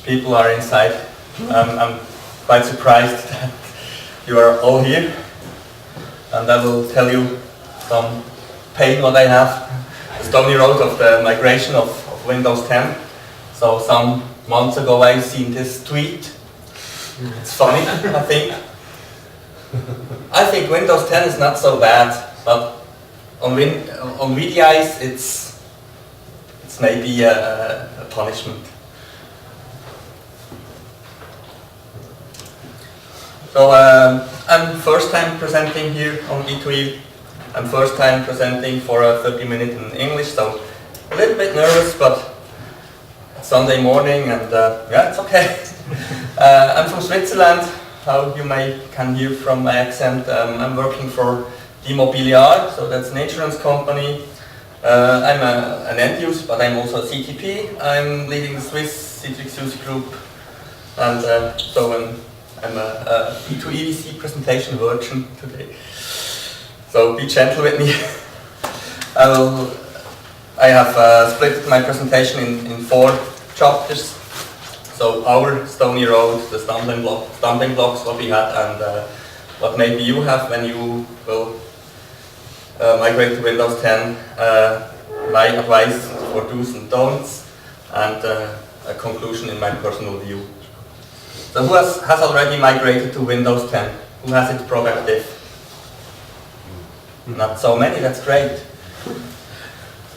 people are inside. I'm quite surprised that you are all here, and I will tell you some pain what I have. The stony road of the migration of Windows 10. So some months ago I seen this tweet. It's funny, I think. I think Windows 10 is not so bad, but on VDIs it's maybe a punishment. So I'm first time presenting here on E2E. I'm first time presenting for a 30-minute in English, so a little bit nervous, but it's Sunday morning and yeah, it's okay. I'm from Switzerland, how you can hear from my accent. I'm working for Immobiliar, so that's an insurance company. I'm an end user, but I'm also a CTP. I'm leading the Swiss Citrix user group, and so I'm a E2EDC presentation virgin today. So be gentle with me. I have split my presentation in 4 chapters. So our stony road, the stumbling blocks what we had, and what maybe you have when you will migrate to Windows 10, my advice for do's and don'ts, and a conclusion in my personal view. So who has already migrated to Windows 10? Who has it productive? Not so many, that's great.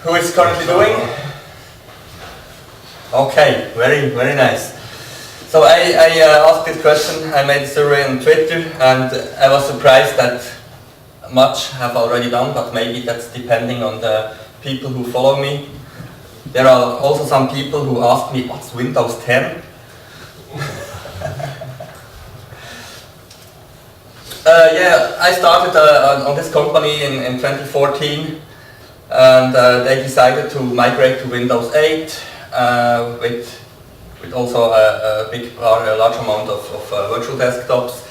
Who is currently doing? Okay, very nice. So I asked this question, I made a survey on Twitter, and I was surprised that much have already done, but maybe that's depending on the people who follow me. There are also some people who ask me, what's Windows 10? Yeah, I started on this company in 2014, and they decided to migrate to Windows 8 with also a large amount of virtual desktops.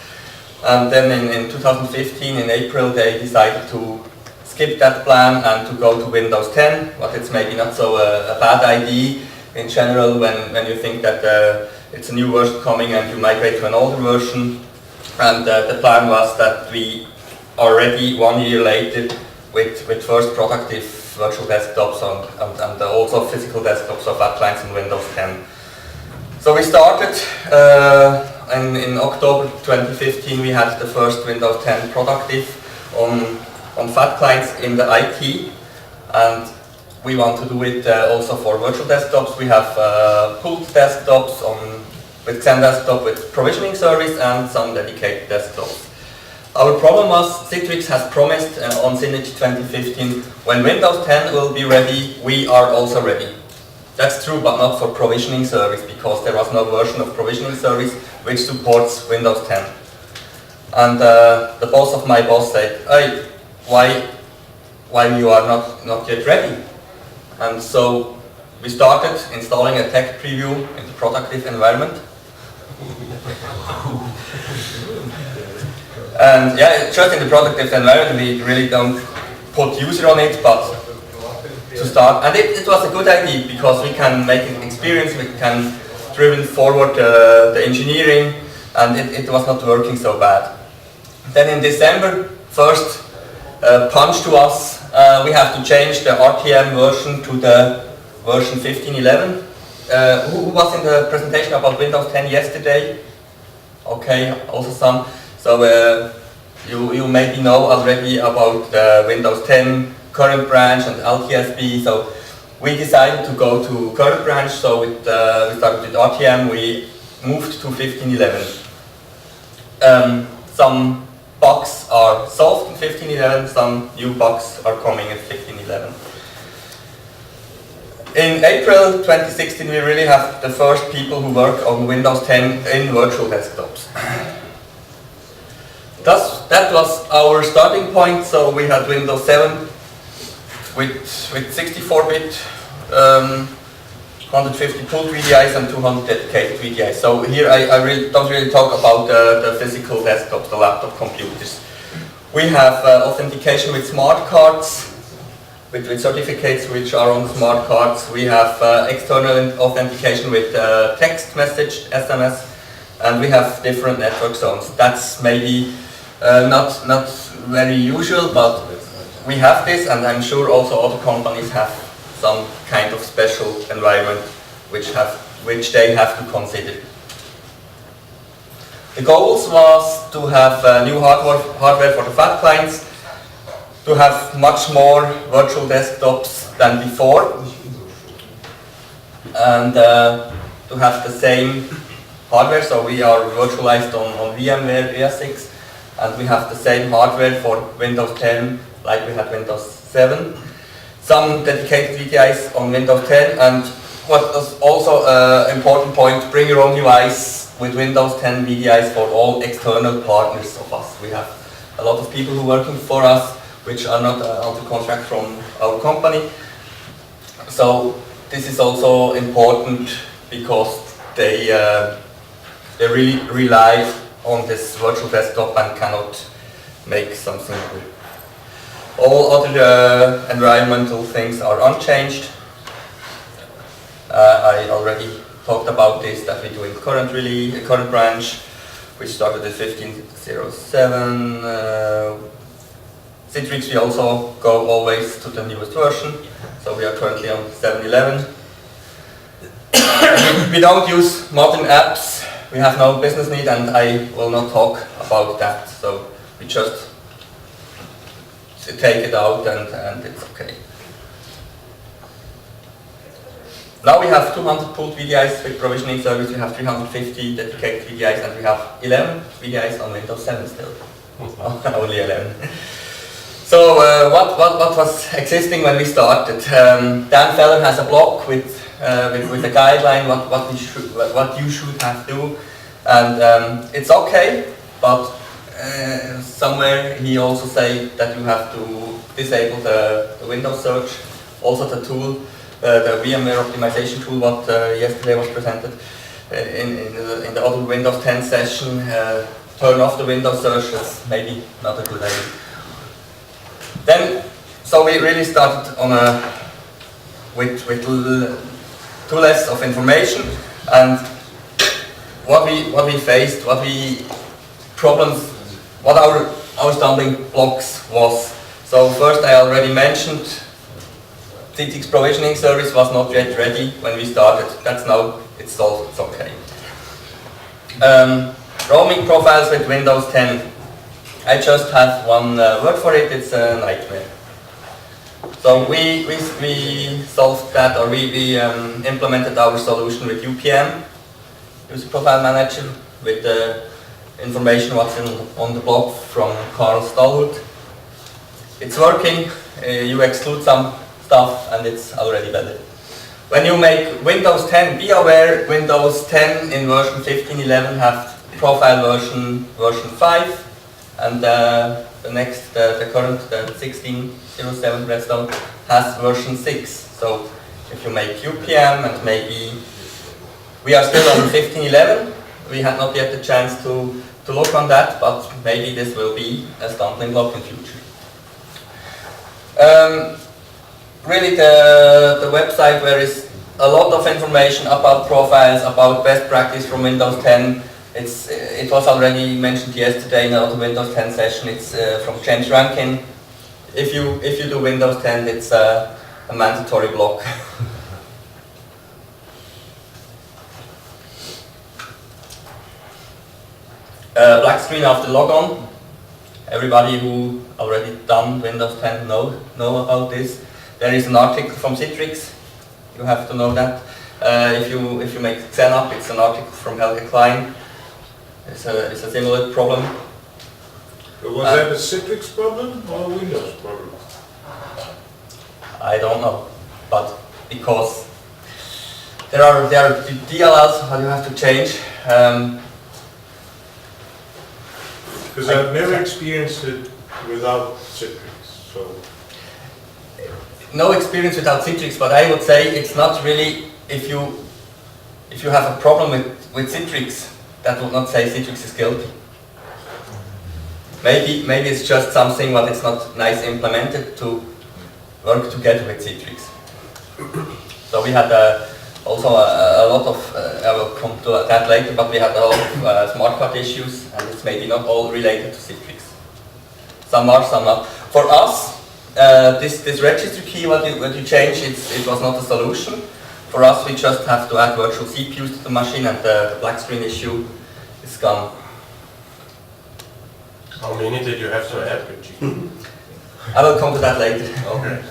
And then in 2015, in April, they decided to skip that plan and to go to Windows 10, but it's maybe not so a bad idea in general when you think that it's a new version coming and you migrate to an older version. And the plan was that we are ready 1 year later with first productive virtual desktops and also physical desktops of our clients in Windows 10. So we started in October 2015. We had the first Windows 10 productive on fat clients in the IT, and we want to do it also for virtual desktops. We have pooled desktops with XenDesktop with provisioning service and some dedicated desktops. Our problem was Citrix has promised on Synergy 2015, when Windows 10 will be ready, we are also ready. That's true, but not for provisioning service, because there was no version of provisioning service which supports Windows 10. And the boss of my boss said, hey, why you are not yet ready? And so we started installing a tech preview in the productive environment. And yeah, just in the productive environment, we really don't put user on it, but to start. And it was a good idea, because we can make an experience, we can driven forward the engineering, and it was not working so bad. Then in December, first punch to us, we have to change the RTM version to the version 15.11. Who was in the presentation about Windows 10 yesterday? Okay, also some. So you maybe know already about the Windows 10 current branch and LTSB. So we decided to go to current branch. So we started with RTM. We moved to 15.11. Some bugs are solved in 15.11. Some new bugs are coming in 15.11. In April 2016, we really have the first people who work on Windows 10 in virtual desktops. That was our starting point. So we had Windows 7 with 64-bit, 150 pooled VDIs and 200 dedicated VDIs. So here I don't really talk about the physical desktops, the laptop computers. We have authentication with Smartcards, with certificates which are on smart cards. We have external authentication with text message, SMS, and we have different network zones. That's maybe not very usual, but we have this, and I'm sure also other companies have some kind of special environment which they have to consider. The goals was to have new hardware for the fat clients, to have much more virtual desktops than before, and to have the same hardware. So we are virtualized on VMware ES6, and we have the same hardware for Windows 10 like we had Windows 7. Some dedicated VDIs on Windows 10, and what is also an important point, bring your own device with Windows 10 VDIs for all external partners of us. We have a lot of people who are working for us which are not under contract from our company. So this is also important because they really rely on this virtual desktop and cannot make something good. All other environmental things are unchanged. I already talked about this, that we do in current branch. We started at 15.07. Citrix, we also go always to the newest version. So we are currently on 7.11. We don't use modern apps. We have no business need, and I will not talk about that. So we just take it out and it's okay. Now we have 200 pooled VDIs with provisioning service, we have 350 dedicated VDIs, and we have 11 VDIs on Windows 7 still. Only 11. So what was existing when we started? Dan Feller has a blog with a guideline what you should have to do, and it's okay, but somewhere he also say that you have to disable the Windows search, also the tool, the VMware optimization tool what yesterday was presented in the other Windows 10 session. Turn off the Windows search is maybe not a good idea. Then, so we really started on with too less of information, and what we faced, what our stumbling blocks was. So first, I already mentioned Citrix provisioning service was not yet ready when we started. That's now it's solved. It's okay. Roaming profiles with Windows 10. I just have one word for it. It's a nightmare. So we solved that, or we implemented our solution with UPM, User Profile Manager, with the information what's on the blog from Carl Stallwood. It's working. You exclude some stuff, and it's already better. When you make Windows 10, be aware Windows 10 in version 15.11 have profile version 5, and the current 16.07 Redstone has version 6. So if you make UPM, and maybe we are still on 15.11, we had not yet the chance to look on that, but maybe this will be a stumbling block in future. Really the website where is a lot of information about profiles, about best practice from Windows 10. It was already mentioned yesterday in another Windows 10 session. It's from James Rankin. If you do Windows 10, it's a mandatory block. Black screen after logon. Everybody who already done Windows 10 know about this. There is an article from Citrix. You have to know that. If you make XenUp, it's an article from Helge Klein. It's a similar problem. But was that a Citrix problem or a Windows problem? I don't know, but because there are DLLs how you have to change. Because I've never experienced it without Citrix, so. No experience without Citrix, but I would say it's not really, if you have a problem with Citrix, that would not say Citrix is guilty. Maybe it's just something what it's not nice implemented to work together with Citrix. So we had also a lot of, I will come to that later, but we had a lot of smart card issues, and it's maybe not all related to Citrix. Some are, some not. For us, this registry key, what you change, it was not a solution. For us, we just have to add virtual CPUs to the machine, and the black screen issue is gone. How many did you have to add? I will come to that later. Okay.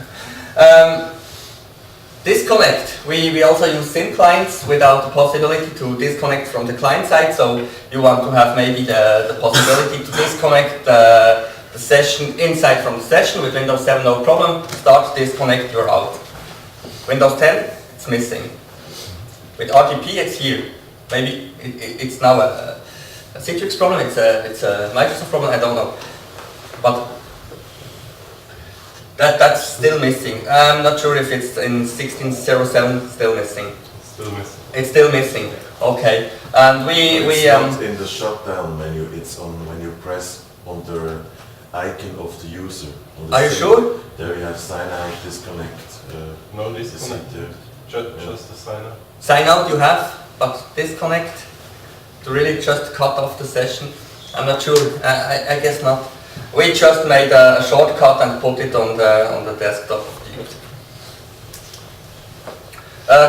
Disconnect. We also use thin clients without the possibility to disconnect from the client side. So you want to have maybe the possibility to disconnect the session inside from the session. With Windows 7, no problem. Start, disconnect, you're out. Windows 10, it's missing. With RGP, it's here. Maybe it's now a Citrix problem. It's a Microsoft problem. I don't know. But that's still missing. I'm not sure if it's in 16.07 still missing. Still missing. It's still missing. Okay. And it's not in the shutdown menu. It's on when you press on the icon of the user. Are you sure? There you have sign out, disconnect. No disconnect. Just the sign out. Sign out you have, but disconnect to really just cut off the session. I'm not sure. I guess not. We just made a shortcut and put it on the desktop of the user.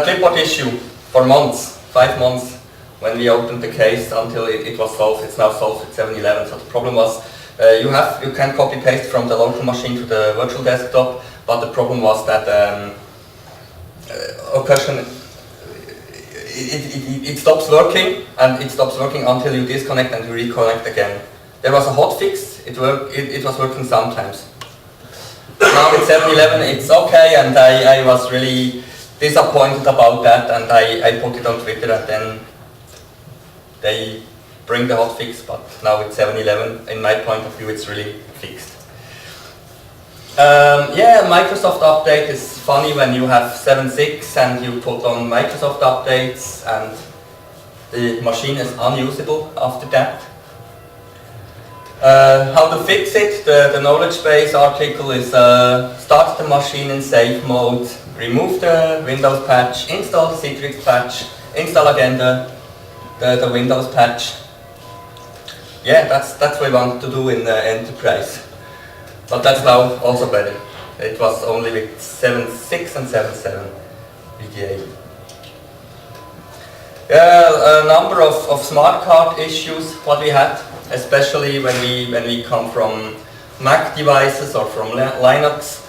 Clipboard issue for months, 5 months, when we opened the case until it was solved. It's now solved with 7.11. So the problem was you can copy paste from the local machine to the virtual desktop, but the problem was that it stops working, and it stops working until you disconnect and you reconnect again. There was a hotfix. It was working sometimes. Now with 7.11 it's okay, and I was really disappointed about that, and I put it on Twitter, and then they bring the hotfix, but now with 7.11, in my point of view, it's really fixed. Yeah, Microsoft update is funny when you have 7.6 and you put on Microsoft updates and the machine is unusable after that. How to fix it? The knowledge base article is start the machine in safe mode, remove the Windows patch, install the Citrix patch, install again the Windows patch. Yeah, that's what we want to do in the enterprise. But that's now also better. It was only with 7.6 and 7.7 VDI. Yeah, a number of smart card issues what we had, especially when we come from Mac devices or from Linux.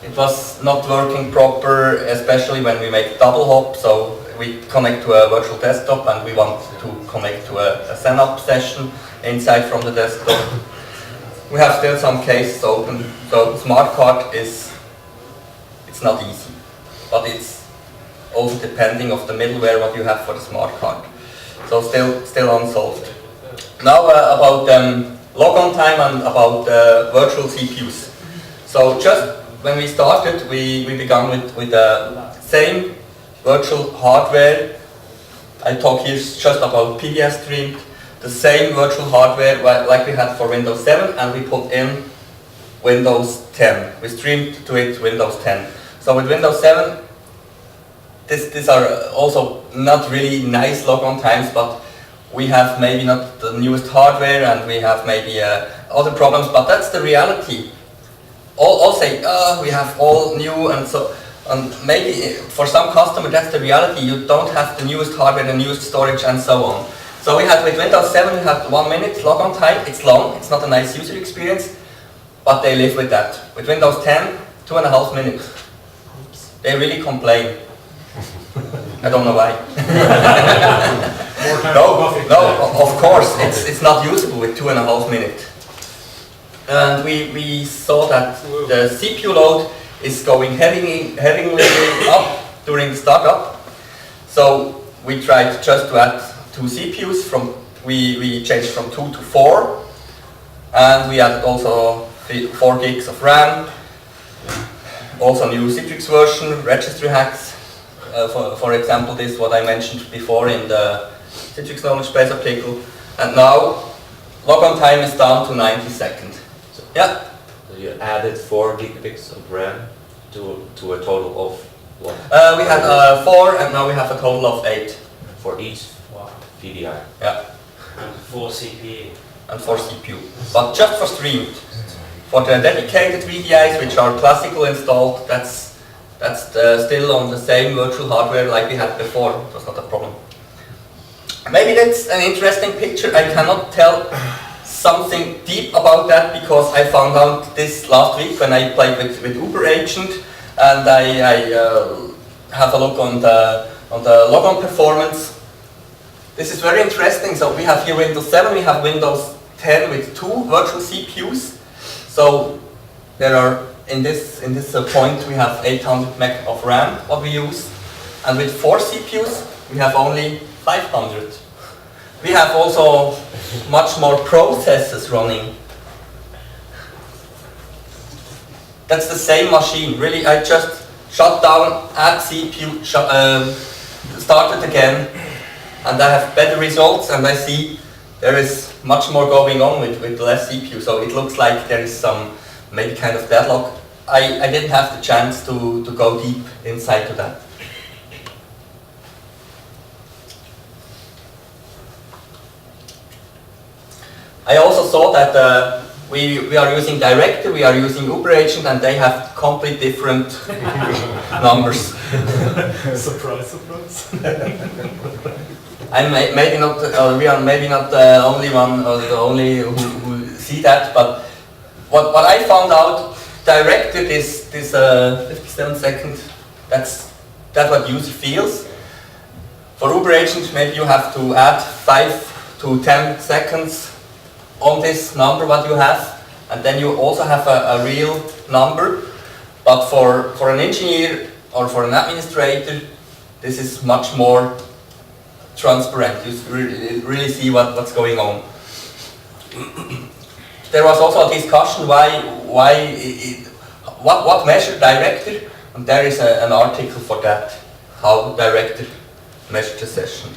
It was not working proper, especially when we make double hop. So we connect to a virtual desktop and we want to connect to a stand-up session inside from the desktop. We have still some cases open, so smart card it's not easy, but it's also depending of the middleware what you have for the smart card. So still unsolved. Now about logon time and about virtual CPUs. So just when we started, we began with the same virtual hardware. I talk here just about PBS stream. The same virtual hardware like we had for Windows 7, and we put in Windows 10. We streamed to it Windows 10. So with Windows 7, these are also not really nice logon times, but we have maybe not the newest hardware and we have maybe other problems, but that's the reality. All say, we have all new, and maybe for some customer that's the reality. You don't have the newest hardware, the newest storage and so on. So we had with Windows 7, we had 1 minute logon time. It's long, it's not a nice user experience, but they live with that. With Windows 10, 2.5 minutes. They really complain. I don't know why. No, of course, it's not usable with 2.5 minutes. And we saw that the CPU load is going heavily up during the startup. So we tried just to add 2 CPUs. We changed from 2 to 4, and we added also 4 gigs of RAM. Also new Citrix version, registry hacks. For example, this what I mentioned before in the Citrix knowledge base article. And now logon time is down to 90 seconds. So, yeah. So you added 4 gigabytes of RAM to a total of what? We had 4 and now we have a total of 8. For each Wow. VDI. Yeah, And 4 CPU. and 4 CPU. But just for streamed. For the dedicated VDIs, which are classical installed, that's still on the same virtual hardware like we had before. It was not a problem. Maybe that's an interesting picture. I cannot tell something deep about that because I found out this last week when I played with Uber Agent, and I have a look on the logon performance. This is very interesting. So we have here Windows 7, we have Windows 10 with 2 virtual CPUs. So there are in this point we have 800 meg of RAM what we use, and with 4 CPUs we have only 500. We have also much more processes running. That's the same machine. Really, I just shut down, add CPU, start it again, and I have better results, and I see there is much more going on with less CPU. So it looks like there is some maybe kind of deadlock. I didn't have the chance to go deep inside to that. I also saw that we are using Director, we are using Uber Agent, and they have complete different numbers. Surprise, surprise. Maybe not. We are maybe not the only one or the only who see that. But what I found out, Director, this 57 seconds. That's what user feels. For Uber Agent, maybe you have to add 5 to 10 seconds on this number what you have, and then you also have a real number. But for an engineer or for an administrator, this is much more transparent. You really see what's going on. There was also a discussion what measure Director, and there is an article for that, how Director measured the session.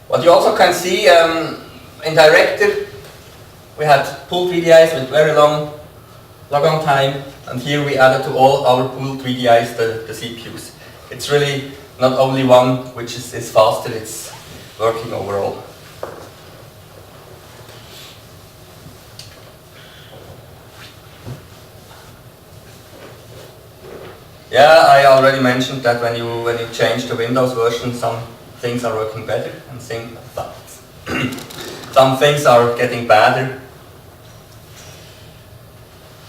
What you also can see in Director, we had pooled VDIs with very long logon time, and here we added to all our pooled VDIs the CPUs. It's really not only one which is faster, it's working overall. Yeah, I already mentioned that when you change the Windows version, some things are working better and some things are getting better.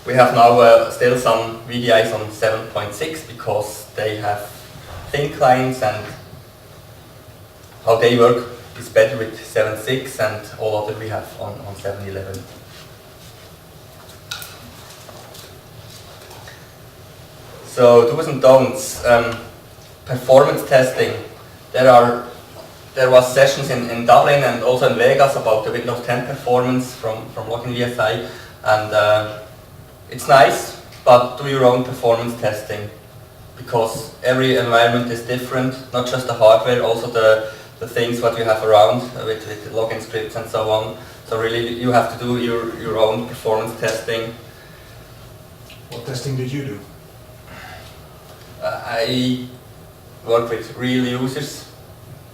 We have now still some VDIs on 7.6 because they have thin clients, and how they work is better with 7.6, and all other we have on 7.11. So do's and don'ts. Performance testing. There was sessions in Dublin and also in Vegas about the Windows 10 performance from Login VSI, and it's nice, but do your own performance testing, because every environment is different, not just the hardware, also the things what you have around with login scripts and so on. So really you have to do your own performance testing. What testing did you do? I work with real users.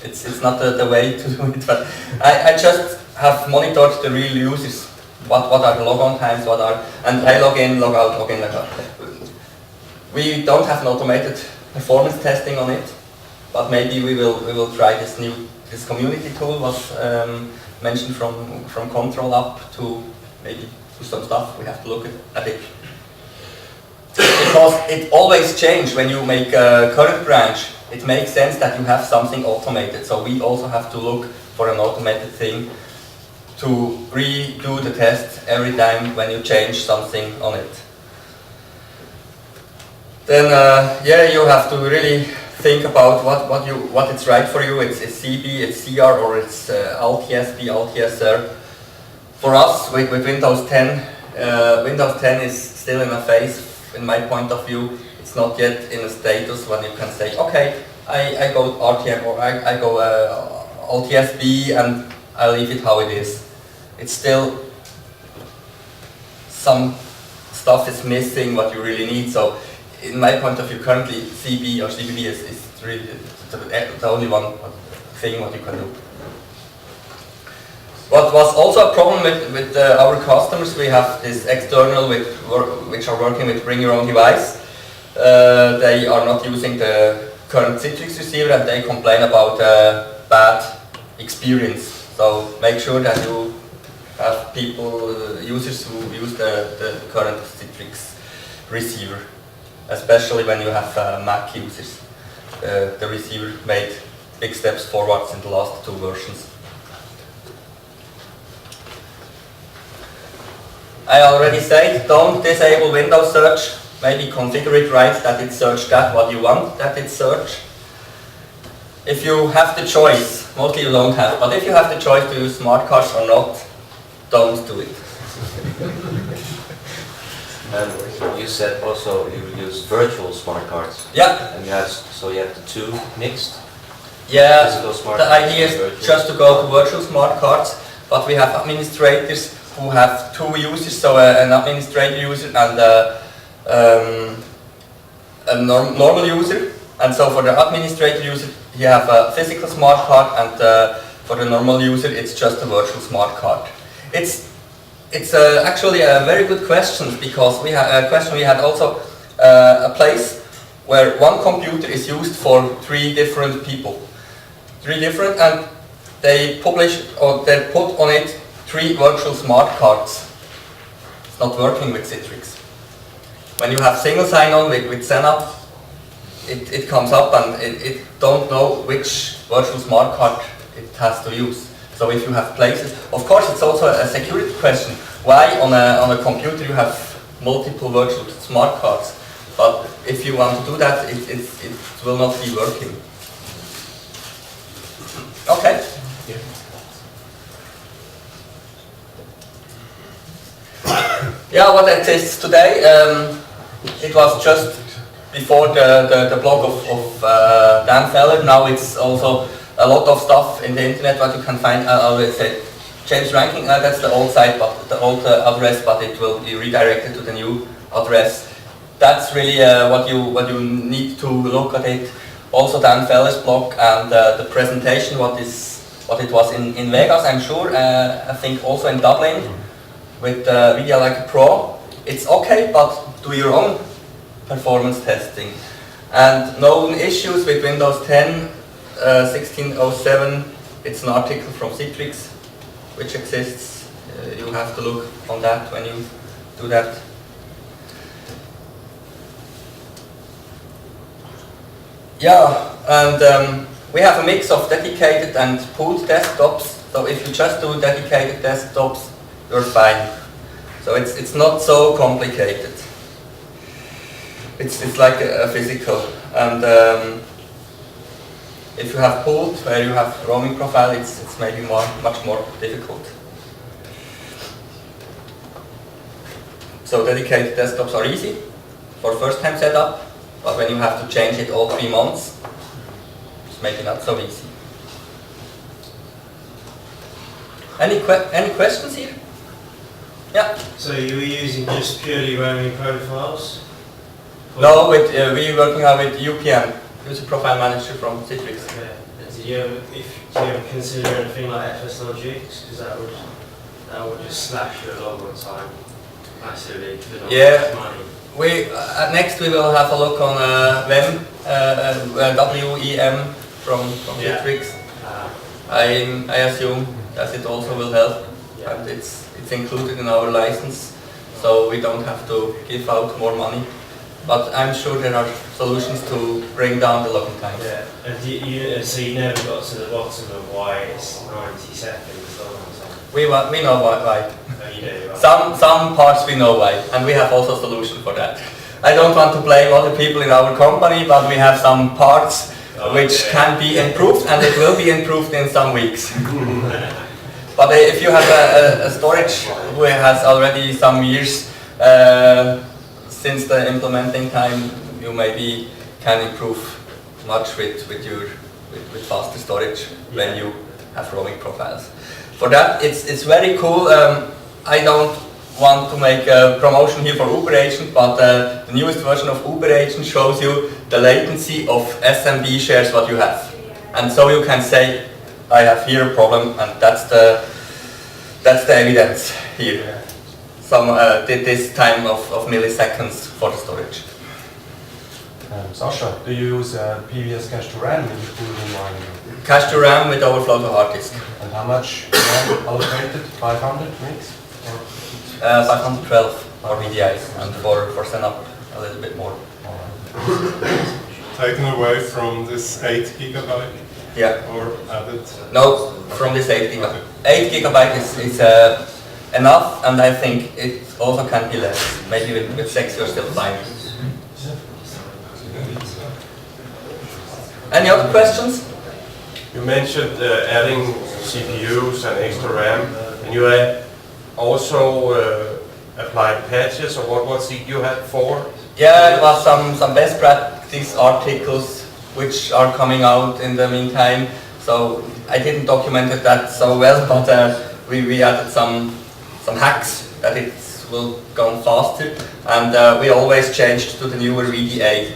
It's not the way to do it, but I just have monitored the real users. What are the logon times? And I log in, log out, log in, log out. We don't have an automated performance testing on it, but maybe we will try this community tool was mentioned from Control up to maybe do some stuff. We have to look at it. Because it always changes when you make a current branch. It makes sense that you have something automated. So we also have to look for an automated thing to redo the test every time when you change something on it. Then yeah, you have to really think about what it's right for you. It's CB, it's CR, or it's Alt-TSB, Alt-TSR. For us, with Windows 10, Windows 10 is still in a phase. In my point of view, it's not yet in a status when you can say, okay, I go RTM or I go Alt-TSB, and I leave it how it is. It's still some stuff is missing what you really need. So in my point of view, currently CB or CBB is really the only one thing what you can do. What was also a problem with our customers, we have this external which are working with bring your own device. They are not using the current Citrix receiver and they complain about bad experience. So make sure that you have people, users who use the current Citrix receiver, especially when you have Mac users. The receiver made big steps forwards in the last 2 versions. I already said, don't disable Windows search. Maybe configure it right that it search that what you want that it search. If you have the choice, mostly you don't have, but if you have the choice to use Smartcards or not, don't do it. And you said also you use virtual smart cards. Yeah. And you have the 2 mixed. Yeah. Physical smart The cards idea and is virtual. just to go to virtual smart cards, but we have administrators who have 2 users, so an administrator user and a normal user. And so for the administrator user, you have a physical smart card, and for the normal user, it's just a virtual smart card. It's actually a very good question, because we had also a place where one computer is used for 3 different people. 3 different, and they publish or they put on it 3 virtual smart cards. It's not working with Citrix. When you have single sign-on with Senap, it comes up and it don't know which virtual smart card it has to use. So if you have places, of course it's also a security question. Why on a computer you have multiple virtual smart cards? But if you want to do that, it will not be working. Okay. Yeah, what exists today, it was just before the blog of Dan Feller. Now it's also a lot of stuff in the internet what you can find. I always say James Ranking, that's the old site, but the old address, but it will be redirected to the new address. That's really what you need to look at it. Also Dan Feller's blog and the presentation, what it was in Vegas, I'm sure. I think also in Dublin with VDI like a Pro. It's okay, but do your own performance testing. And known issues with Windows 10 1607. It's an article from Citrix which exists. You have to look on that when you do that. Yeah, and we have a mix of dedicated and pooled desktops. So if you just do dedicated desktops, you're fine. So it's not so complicated. It's like a physical. And if you have pooled, where you have roaming profile, it's maybe much more difficult. So dedicated desktops are easy for first time setup, but when you have to change it all 3 months, it's maybe not so easy. Any questions here? Yeah. So you were using just purely roaming profiles? No, we're working on with UPM, User Profile Manager from Citrix. Okay. And do you ever consider anything like FS Logics? Because that would just slash your log on time massively. Yeah. Money. Next we will have a look on WEM from Citrix. I assume that it also will help, and it's included in our license, so we don't have to give out more money. But I'm sure there are solutions to bring down the login time. Yeah. And so you never got to the bottom of why it's 90 seconds long or something? We know why. Oh, you do, right? Some parts we know why, and we have also a solution for that. I don't want to blame other people in our company, but we have some parts which can be improved, and it will be improved in some weeks. But if you have a storage who has already some years since the implementing time, you maybe can improve much with faster storage when you have roaming profiles. For that, it's very cool. I don't want to make a promotion here for Uber Agent, but the newest version of Uber Agent shows you the latency of SMB shares what you have. And so you can say, I have here a problem, and that's the evidence here. Some this time of milliseconds for the storage. Sasha, do you use PVS cache to RAM in your pooling environment? Cache to RAM with overflow to hard disk. And how much RAM allocated? 500 MB? 512 for VDI, and for setup a little bit more. Taken away from this 8 gigabyte Yeah. or added? No, from this 8 gigabyte. 8 gigabyte is enough, and I think it also can be less. Maybe with 6 you're still fine. Any other questions? You mentioned adding CPUs and extra RAM, and you also applied patches, or what was it you had for? Yeah, it was some best practice articles which are coming out in the meantime. So I didn't document that so well, but we added some hacks that it will go faster, and we always changed to the newer VDA,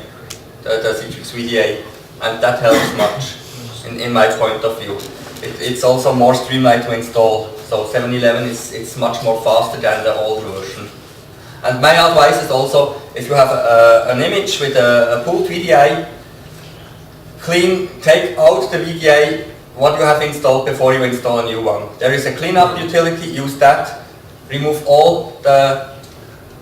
the Citrix VDA, and that helps much in my point of view. It's also more streamlined to install, so 7.11 is much more faster than the old version. And my advice is also, if you have an image with a pooled VDI, take out the VDI what you have installed before you install a new one. There is a cleanup utility, use that, remove all the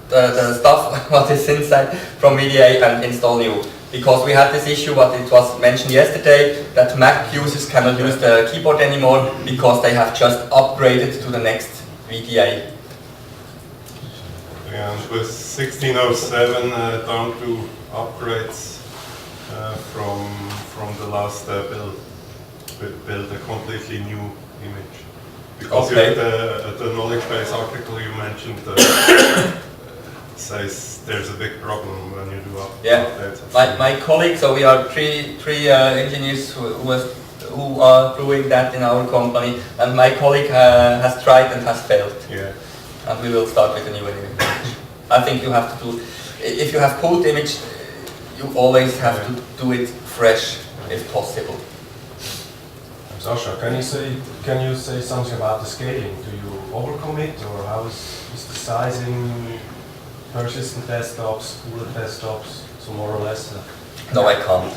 stuff what is inside from VDA and install new. Because we had this issue, what it was mentioned yesterday, that Mac users cannot use the keyboard anymore because they have just upgraded to the next VDA. And with 1607 down to upgrades from the last build, we built a completely new image. Because Okay. the knowledge base article you mentioned says there's a big problem when you do updates. My colleague, so we are three engineers who are doing that in our company, and my colleague has tried and has failed. Yeah. And we will start with a new image. I think you have to do, if you have pulled image, you always have to do it fresh if possible. Sasha, can you say something about the scaling? Do you overcommit, or how is the sizing? Persistent desktops, pooled desktops, so more or less? No, I can't.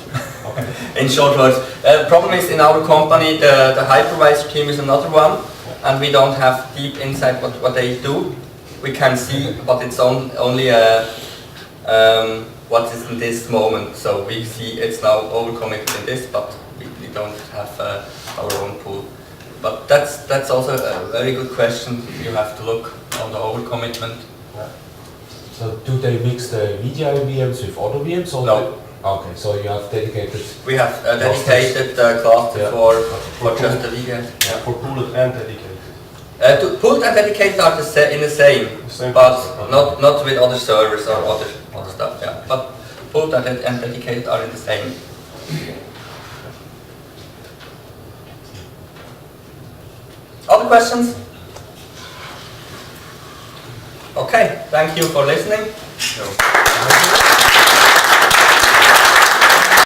Okay. In short words, problem is in our company the hypervisor team is another one, and we don't have deep insight what they do. We can see, but it's only what is in this moment. So we see it's now overcommitted in this, but we don't have our own pool. But that's also a very good question. You have to look on the overcommitment. Yeah. So do they mix the VDI VMs with other VMs? Or No. Okay, so you have dedicated. We have a dedicated cluster for just the VDI. Yeah, for pooled and dedicated. Pooled and dedicated are in the same, but not with other servers or other stuff. Yeah, but pooled and dedicated are in the same. Other questions? Okay, thank you for listening.